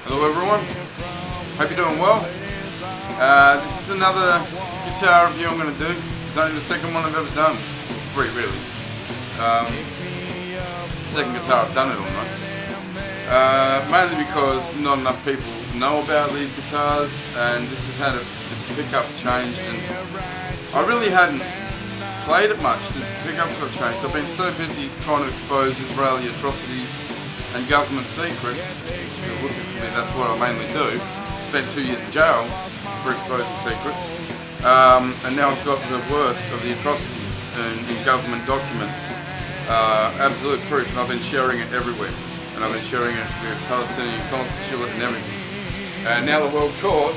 Hello everyone, hope you're doing well. This is another guitar review I'm going to do. It's only the second one I've ever done. Three really. Second guitar I've done it on though. Mainly because not enough people know about these guitars, and this has had its pickups changed, and I really hadn't played it much since the pickups got changed. I've been so busy trying to expose Israeli atrocities and government secrets. If you're looking for me, that's what I mainly do. Spent 2 years in jail for exposing secrets, and now I've got the worst of the atrocities in government documents, absolute proof, and I've been sharing it everywhere. And I've been sharing it with Palestinian consulate and everything. And now the World Court,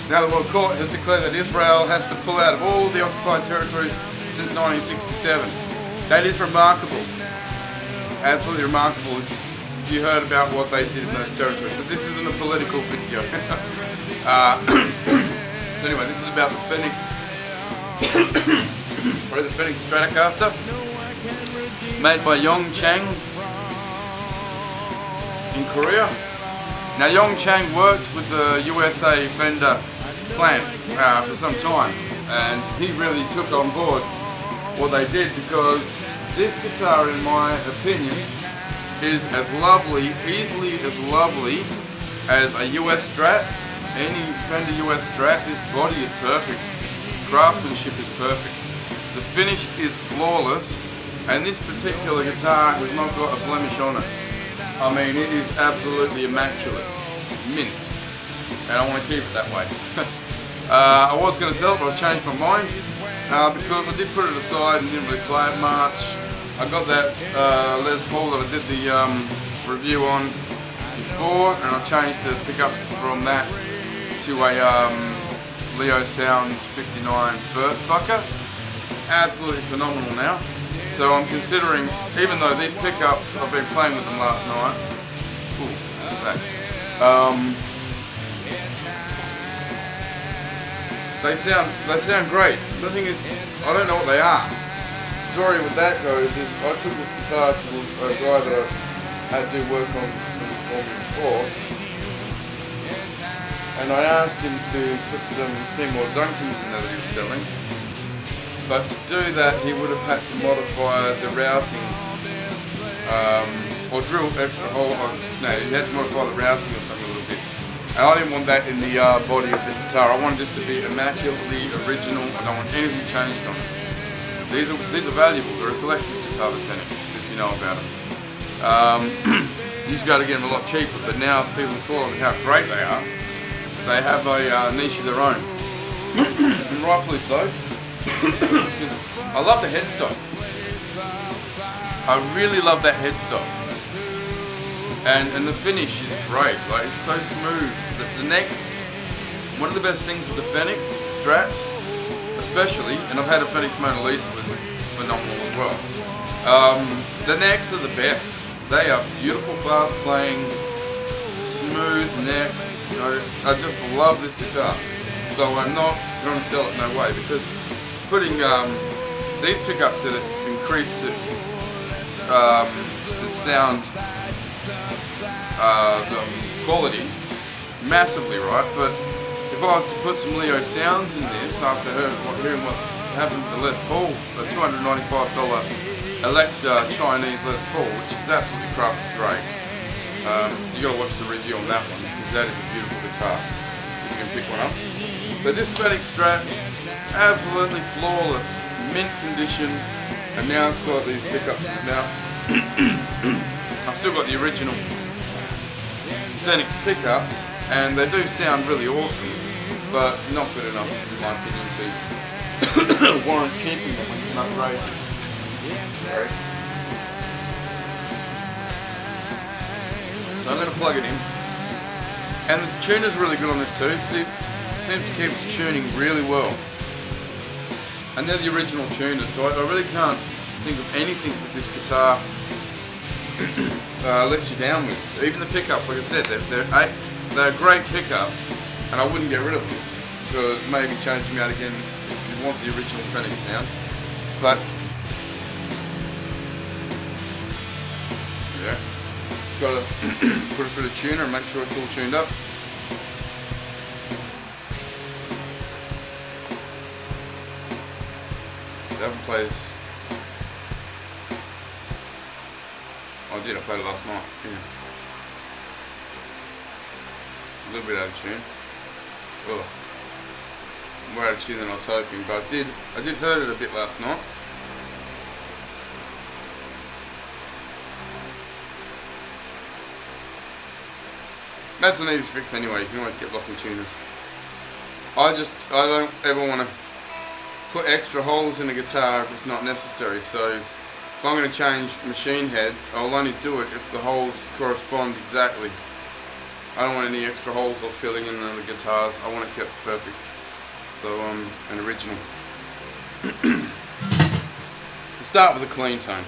has declared that Israel has to pull out of all the occupied territories since 1967. That is remarkable, absolutely remarkable. If you heard about what they did in those territories, but this isn't a political video. So anyway, this is about the Fenix, the Fenix Stratocaster, made by Yongchang in Korea. Now Yongchang worked with the USA Fender plant for some time, and he really took on board what they did, because this guitar, in my opinion, is as lovely, easily as lovely as a US Strat, any Fender US Strat. This body is perfect, craftsmanship is perfect, the finish is flawless, and this particular guitar has not got a blemish on it. I mean, it is absolutely immaculate, mint, and I want to keep it that way. I was going to sell it, but I've changed my mind, because I did put it aside and didn't really play it much. I got that Les Paul that I did the review on before, and I changed the pickups from that to a Leo Sounds 59 Burst Bucker. Absolutely phenomenal now. So I'm considering, even though these pickups, I've been playing with them last night. Ooh, look at that. They sound great. The thing is, I don't know what they are. The story with that goes is, I took this guitar to a guy that I had to work on for me before, and I asked him to put some Seymour Duncans in there that he was selling, but to do that he would have had to modify the routing, or drill extra hole. No, he had to modify the routing or something a little bit, and I didn't want that in the body of this guitar. I wanted this to be immaculately original. I don't want anything changed on it. These are valuable. They're a collector's guitar, the Fenix, if you know about them. You used to be able to get them a lot cheaper, but now people call them how great they are. They have a niche of their own, and rightfully so. I love the headstock. I really love that headstock, and the finish is great. Like, it's so smooth. The neck. One of the best things with the Fenix Strats, especially, and I've had a Fenix Mona Lisa, was phenomenal as well. The necks are the best. They are beautiful, fast playing, smooth necks. You know, I just love this guitar. So I'm not going to sell it, no way, because putting these pickups in it increased the sound the quality massively, right? But if I was to put some Leo Sounds in this, after hearing what happened with the Les Paul, a $295 Chinese Les Paul, which is absolutely crafted great. So you got to watch the review on that one, because that is a beautiful guitar. If you can pick one up. So this Fenix Strat, absolutely flawless, mint condition, and now it's got these pickups. Now I've still got the original Fenix pickups, and they do sound really awesome, but not good enough, in my opinion, to warrant keeping them when you can upgrade. Sorry. So I'm going to plug it in, and the tuner's really good on this too. It seems to keep its tuning really well, and they're the original tuners, so I really can't think of anything that this guitar lets you down with. Even the pickups, like I said, they're great pickups, and I wouldn't get rid of them, because maybe change them out again if you want the original Fenix sound. But yeah, Just gotta put it through the tuner and make sure it's all tuned up. I haven't played this. I did, I played it last night. Yeah. A little bit out of tune. Oh, more out of tune than I was hoping, but I did hurt it a bit last night. That's an easy fix anyway. You can always get locking tuners. I don't ever want to put extra holes in a guitar if it's not necessary. So if I'm going to change machine heads, I'll only do it if the holes correspond exactly. I don't want any extra holes or filling in the guitars. I want it kept perfect. So an original. We'll start with a clean tone.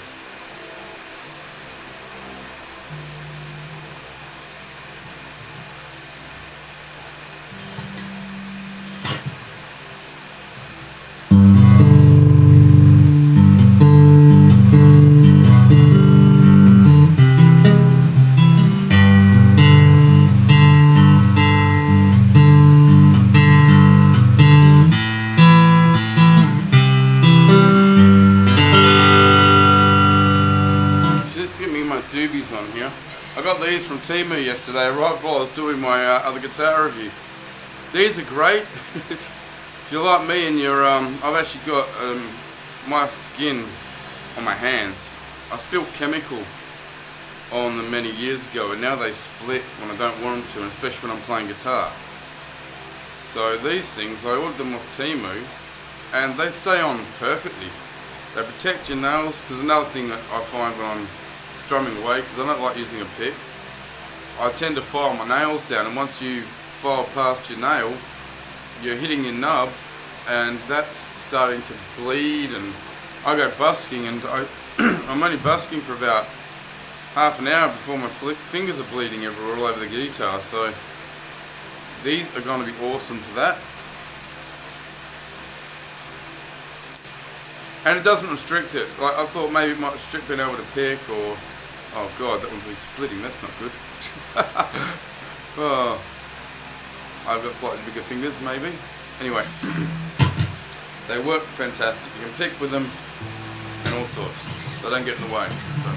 On here. I got these from Temu yesterday right while I was doing my other guitar review. These are great. If you're like me and you're I've actually got my skin on my hands. I spilled chemical on them many years ago and now they split when I don't want them to, and especially when I'm playing guitar. So these things, I ordered them off Temu and they stay on perfectly. They protect your nails, because another thing that I find when I'm strumming away, because I don't like using a pick, I tend to file my nails down, and once you file past your nail, you're hitting your nub, and that's starting to bleed, and I go busking, and I'm only busking for about half an hour before my fingers are bleeding everywhere all over the guitar. So these are going to be awesome for that. And it doesn't restrict it. Like I thought maybe it might restrict being able to pick, or oh god, that one's really splitting, that's not good. Oh, I've got slightly bigger fingers maybe. Anyway, they work fantastic. You can pick with them and all sorts. They don't get in the way. So.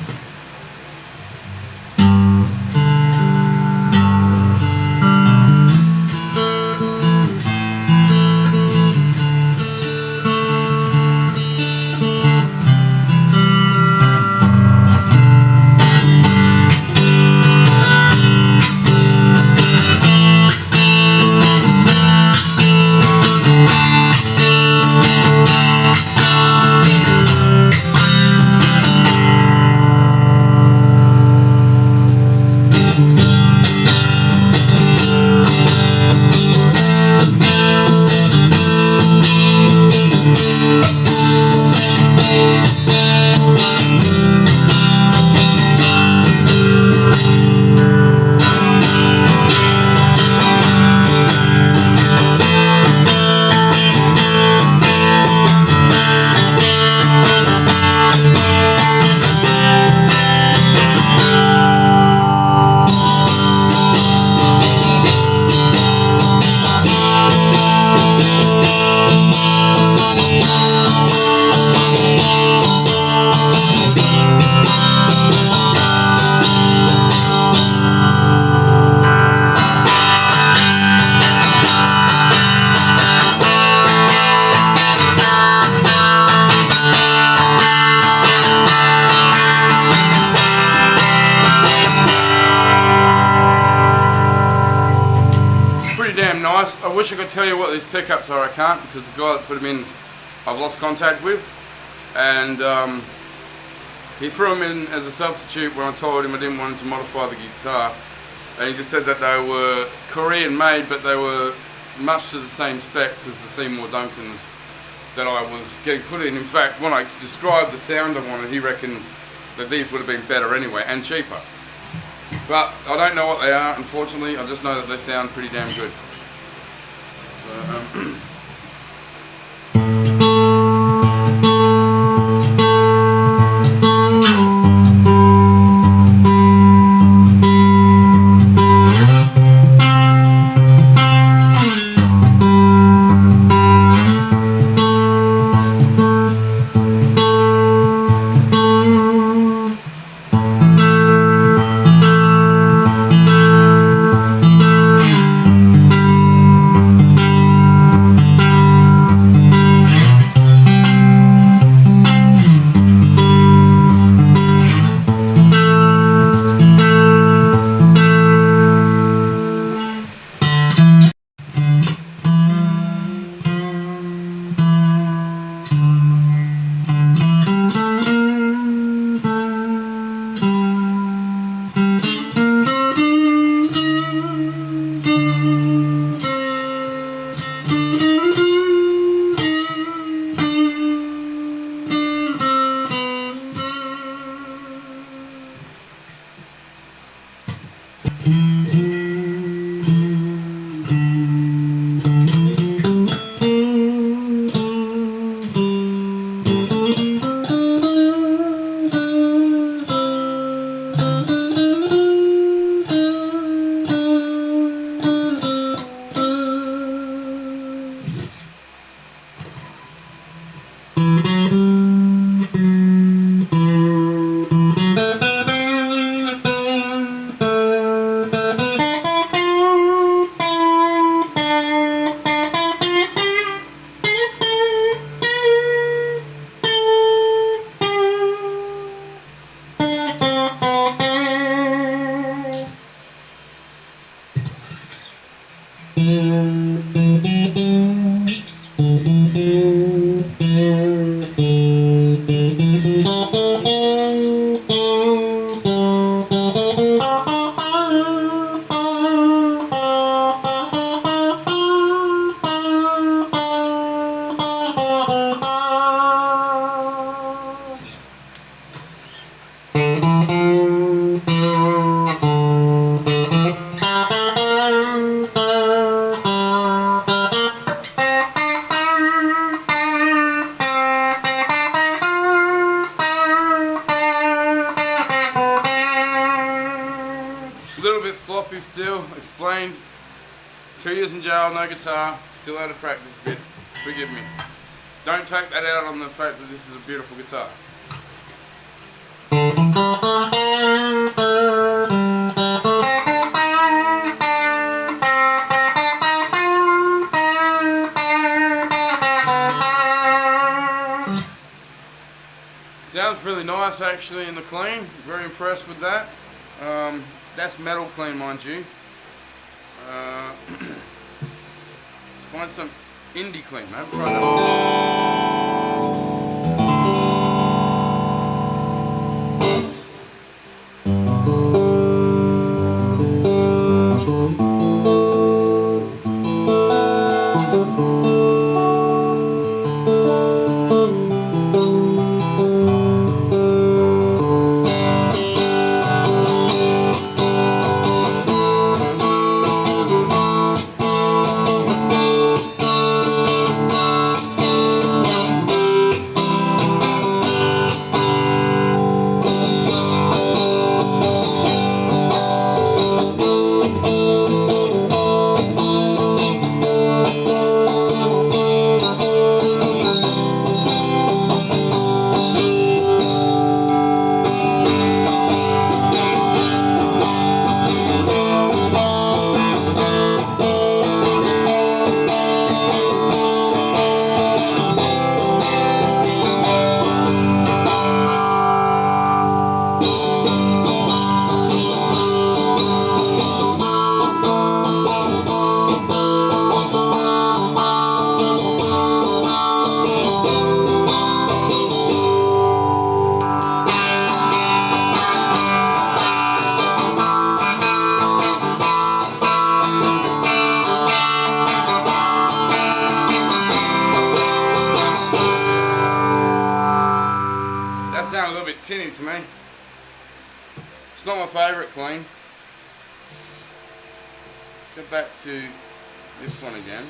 Nice. I wish I could tell you what these pickups are. I can't, because the guy that put them in I've lost contact with, and he threw them in as a substitute when I told him I didn't want him to modify the guitar, and he just said that they were Korean made, but they were much to the same specs as the Seymour Duncans that I was getting put in. In fact, when I described the sound I wanted, he reckoned that these would have been better anyway and cheaper. But I don't know what they are, unfortunately. I just know that they sound pretty damn good. So, A little bit sloppy still, explained. 2 years in jail, no guitar, still had to practice a bit. Forgive me. Don't take that out on the fact that this is a beautiful guitar. Sounds really nice actually in the clean. Very impressed with that. That's metal clean, mind you. Let's find some indie clean. I haven't tried that. Sound a little bit tinny to me. It's not my favourite clean. Go back to this one again.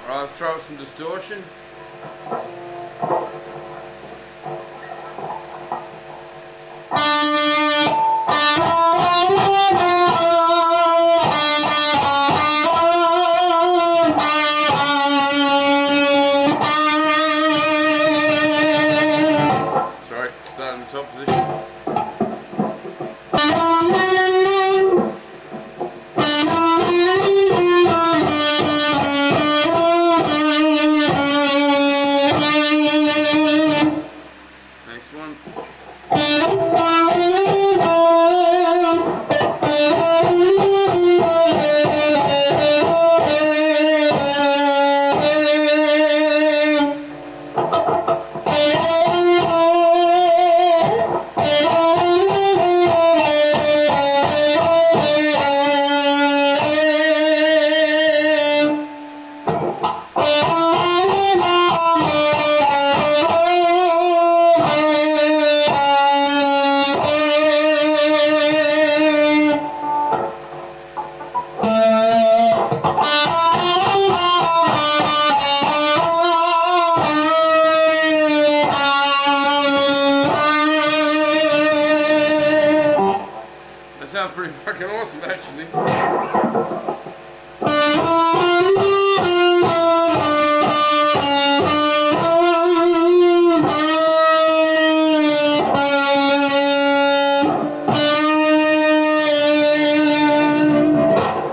Let's try out some distortion. Sorry, start in the top position. Next one. That sounds pretty fucking awesome, actually.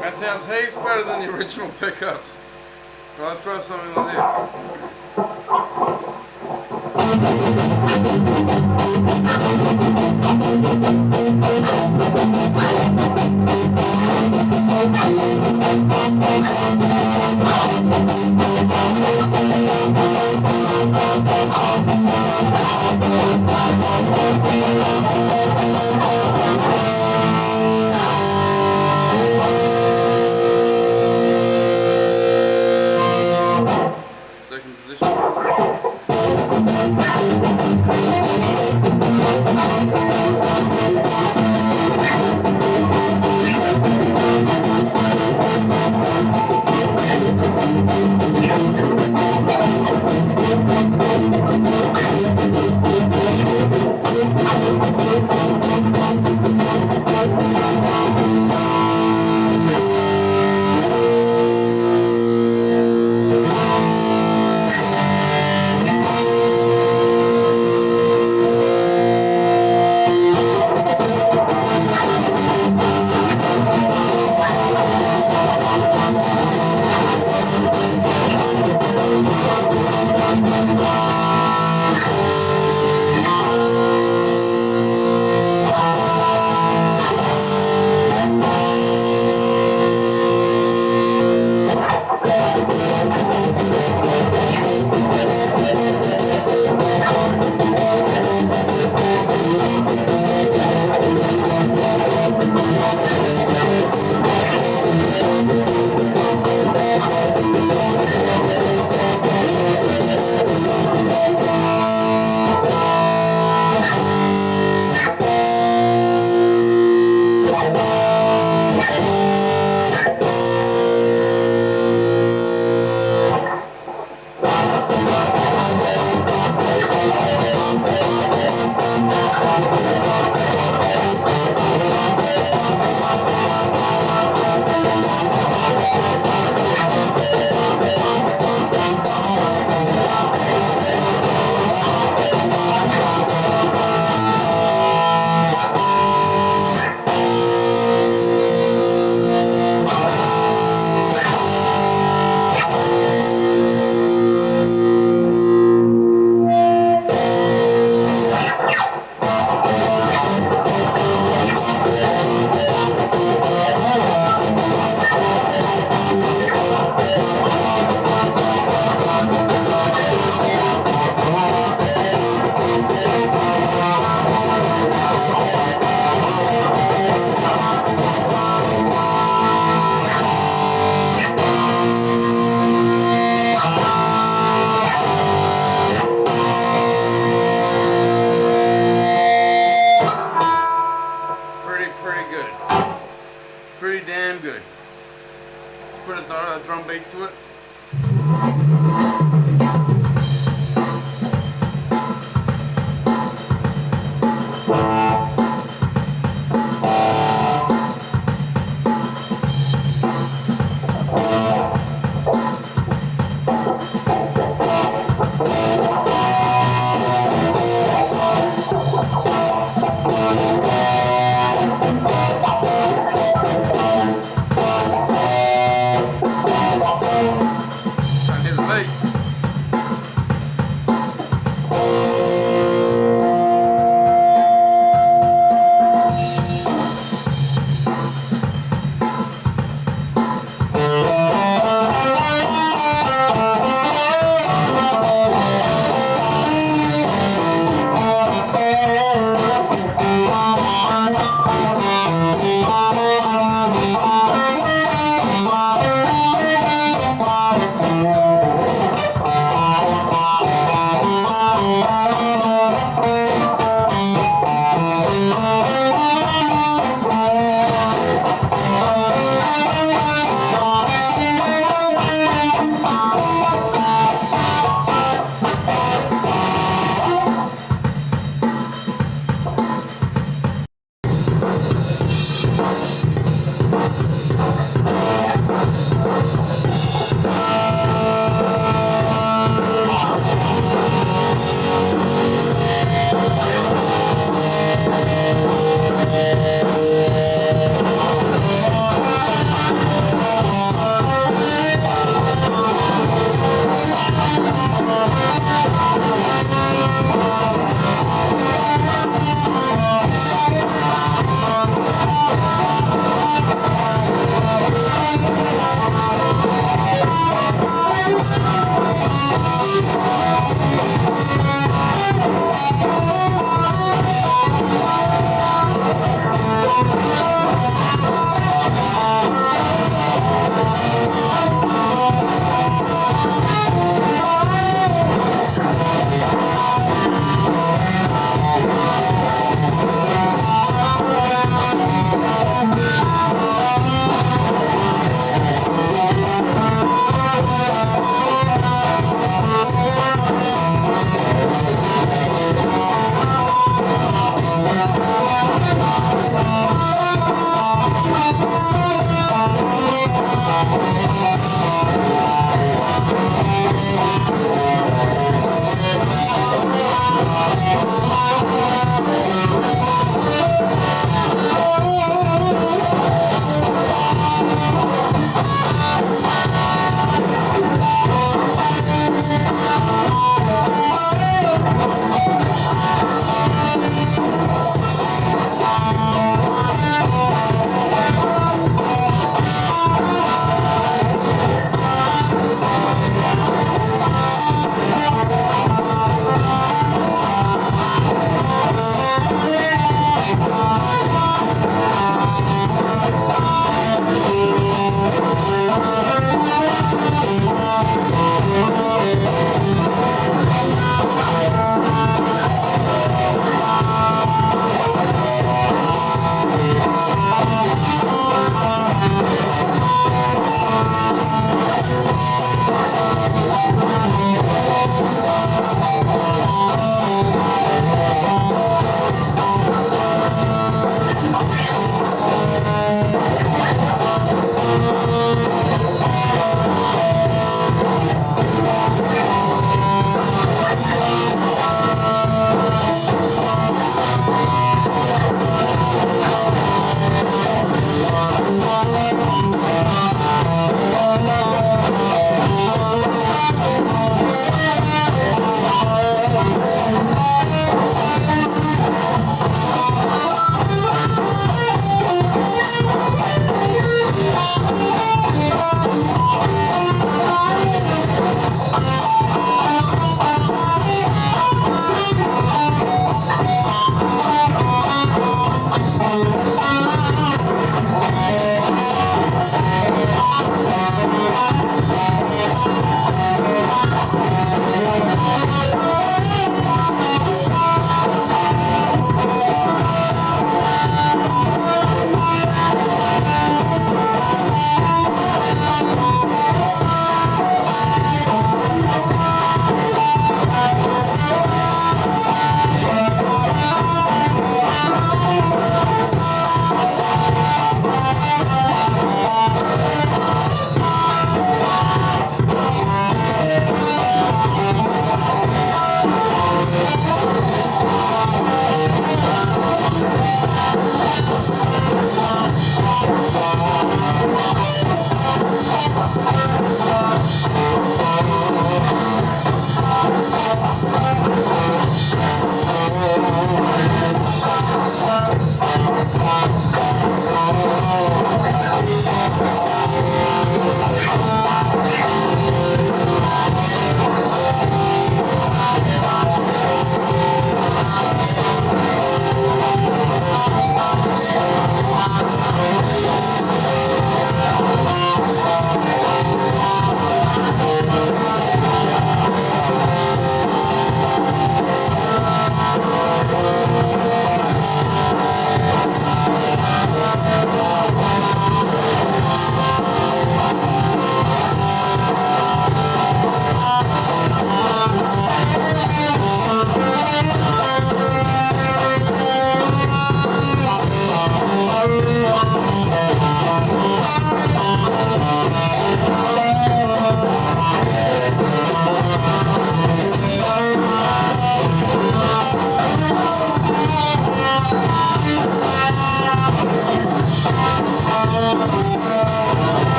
That sounds heaps better than the original pickups. Well, let's try something like this. Second position. drum beat to it.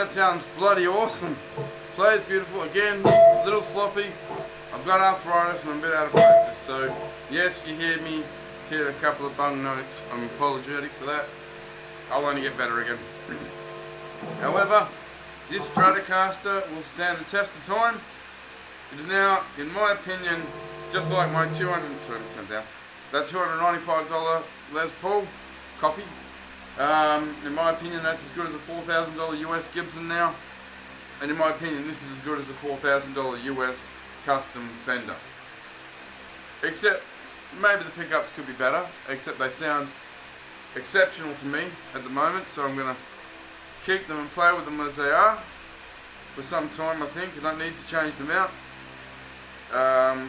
that sounds bloody awesome. Plays beautiful. Again, a little sloppy. I've got arthritis and I'm a bit out of practice. So, yes, you hear me hit a couple of bung notes. I'm apologetic for that. I'll only get better again. However, this Stratocaster will stand the test of time. It is now, in my opinion, just like my that $295 Les Paul copy. In my opinion, that's as good as a $4,000 US Gibson now. And in my opinion, this is as good as a $4,000 US custom Fender. Except, maybe the pickups could be better, except they sound exceptional to me at the moment, so I'm going to keep them and play with them as they are for some time, I think. I don't need to change them out.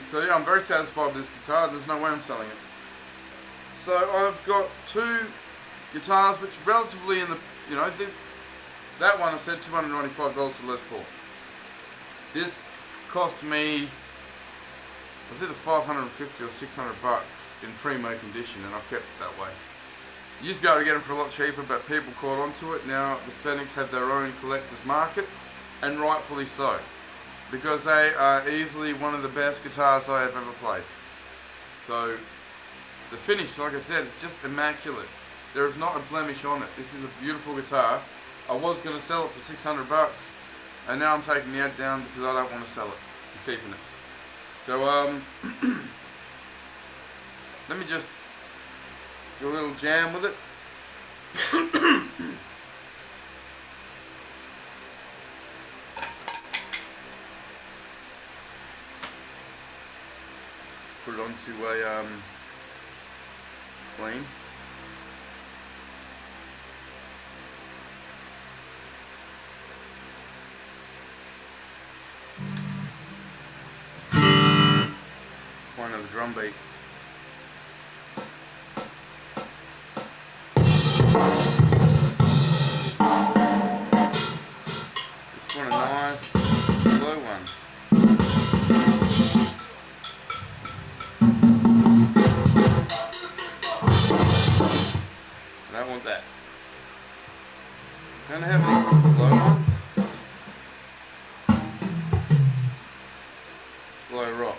So yeah, I'm very satisfied with this guitar. There's no way I'm selling it. So I've got two guitars which are relatively in the, you know, that one I said $295 for Les Paul. This cost me, was either $550 or $600 in primo condition, and I've kept it that way. You used to be able to get them for a lot cheaper, but people caught on to it. Now the Fenix have their own collector's market, and rightfully so, because they are easily one of the best guitars I have ever played. So the finish, like I said, is just immaculate. There is not a blemish on it. This is a beautiful guitar. I was going to sell it for $600, and now I'm taking the ad down because I don't want to sell it. I'm keeping it. So let me just do a little jam with it. Put it onto a clean. Find another drum beat. Just want a nice slow one. I don't want that. Don't have any slow ones. Slow rock.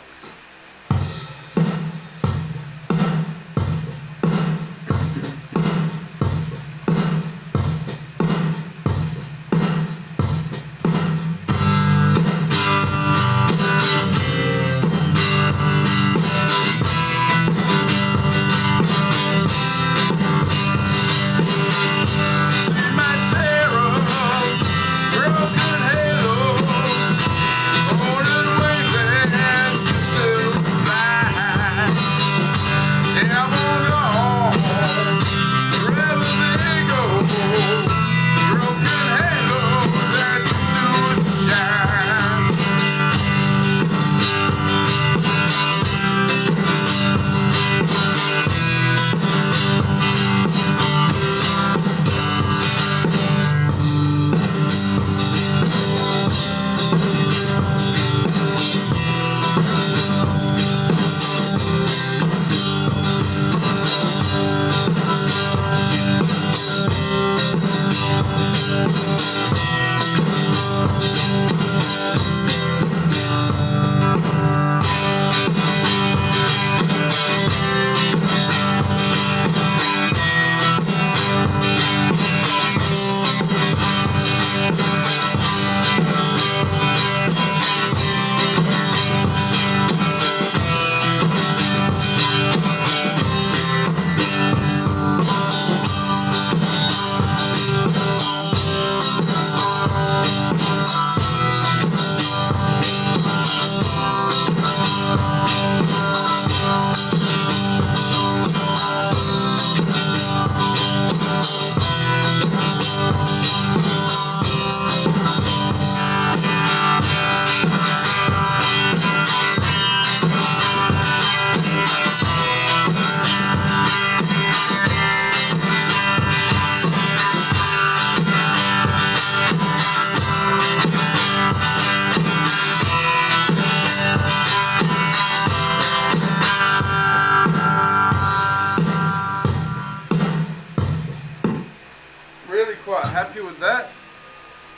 Happy with that.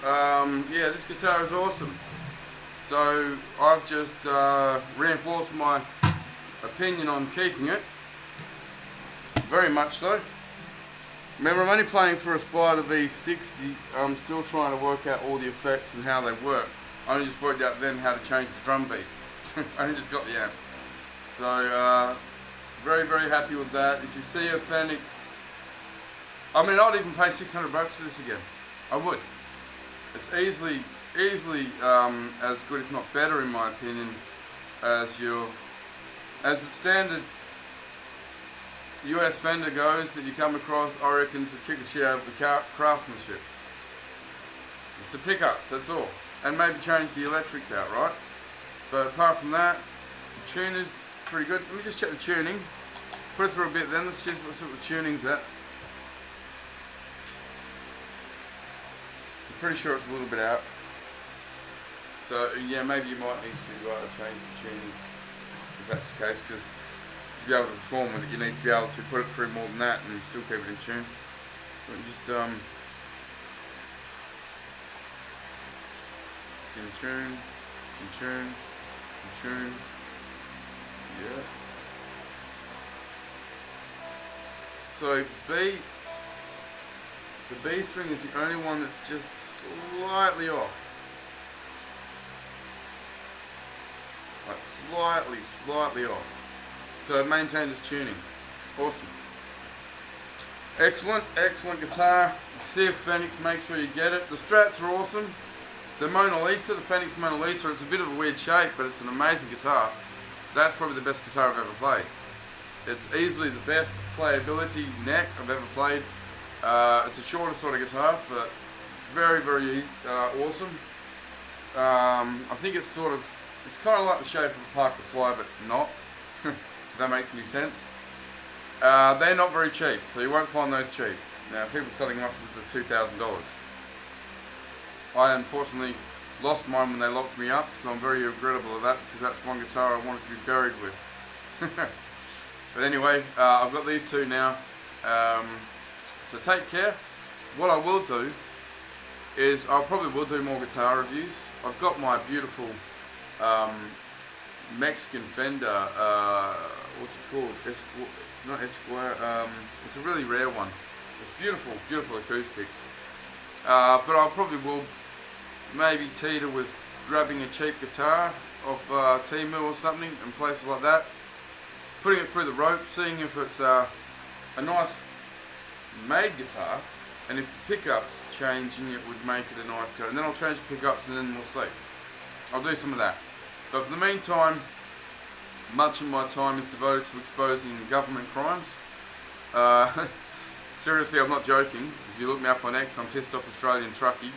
yeah, this guitar is awesome. So I've just reinforced my opinion on keeping it. Very much so. Remember, I'm only playing through a Spider V60. I'm still trying to work out all the effects and how they work. I only just worked out then how to change the drum beat. I only just got the amp. So, very, very happy with that. If you see a Fenix, I mean, I'd even pay 600 bucks for this again. I would. It's easily as good, if not better, in my opinion, as the standard US Fender goes that you come across. I reckon it's the kick the shit out of the craftsmanship. It's the pickups, that's all. And maybe change the electrics out, right? But apart from that, the tuner's pretty good. Let me just check the tuning. Put it through a bit then, let's see what the tuning's at. I'm pretty sure it's a little bit out. So yeah, maybe you might need to change the tunings if that's the case, because to be able to perform with it, you need to be able to put it through more than that and still keep it in tune. So just it's in tune, it's in tune, in tune. Yeah. So the B string is the only one that's just slightly off. Like slightly off. So it maintained its tuning. Awesome. Excellent guitar. See if Fenix, make sure you get it. The strats are awesome. The Mona Lisa, the Fenix Mona Lisa, it's a bit of a weird shape, but it's an amazing guitar. That's probably the best guitar I've ever played. It's easily the best playability neck I've ever played. It's a shorter sort of guitar, but very, very awesome. I think it's kind of like the shape of a Parker Fly, but not. If that makes any sense. They're not very cheap, so you won't find those cheap. Now, people selling upwards of $2,000. I unfortunately lost mine when they locked me up, so I'm very regrettable of that, because that's one guitar I wanted to be buried with. But anyway, I've got these two now. So take care. What I will do is I probably will do more guitar reviews. I've got my beautiful Mexican Fender, what's it called? Not Esquire, it's a really rare one. It's beautiful acoustic. But I probably will maybe teeter with grabbing a cheap guitar off Temu or something and places like that, putting it through the rope, seeing if it's a nice made guitar, and if the pickups changing it would make it a nice guitar. And then I'll change the pickups and then we'll see. I'll do some of that. But for the meantime, much of my time is devoted to exposing government crimes. Seriously, I'm not joking. If you look me up on X, I'm Pissed Off Australian Truckie.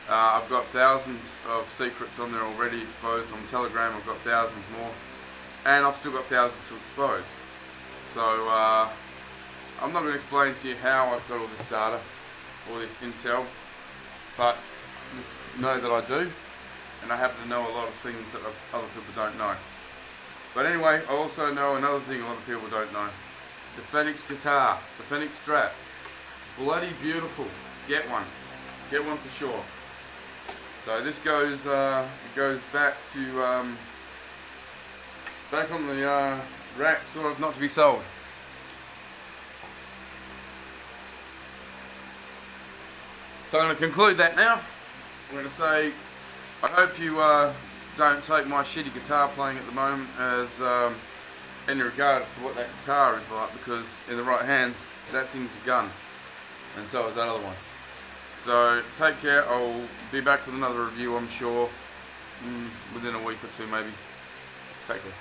I've got thousands of secrets on there already exposed. On Telegram, I've got thousands more. And I've still got thousands to expose. So, I'm not going to explain to you how I've got all this data, all this intel, but just know that I do. And I happen to know a lot of things that other people don't know. But anyway, I also know another thing a lot of people don't know. The Fenix guitar, the Fenix Strat. Bloody beautiful. Get one. Get one for sure. So this goes back to back on the rack, sort of not to be sold. So I'm going to conclude that now. I'm going to say, I hope you don't take my shitty guitar playing at the moment as any regard to what that guitar is like, because in the right hands, that thing's a gun, and so is that other one. So take care. I'll be back with another review, I'm sure, within a week or two maybe. Take care.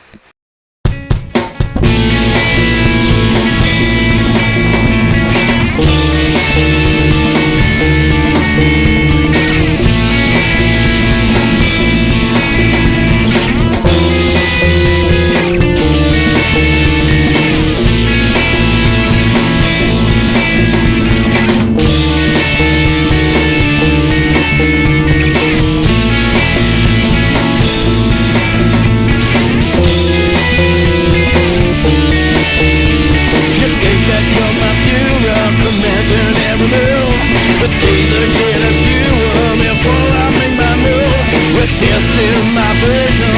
testing my version,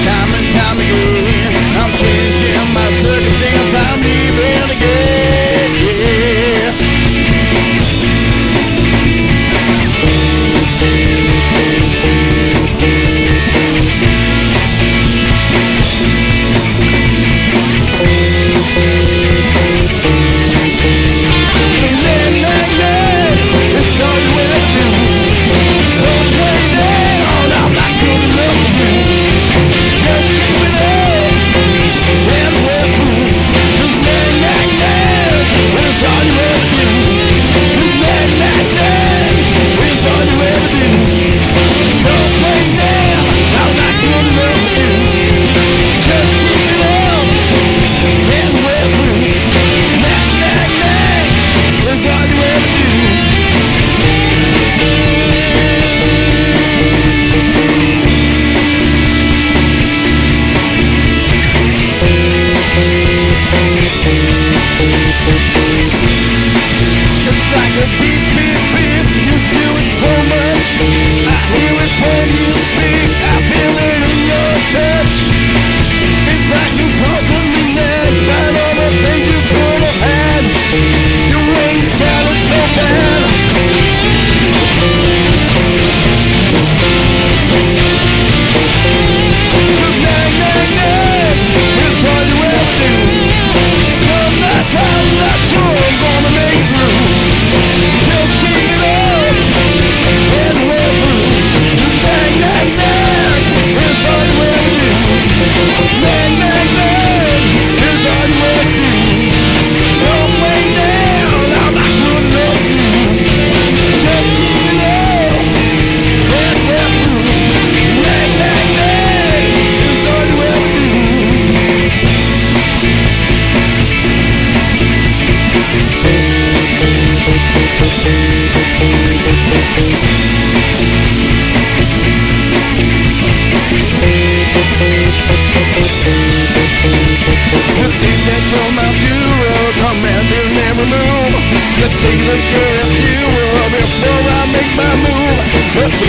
time and time again. I'm changing my circumstance, I'm leaving again, yeah.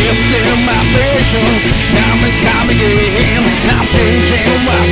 Testing my patience, time and time again. I'm changing my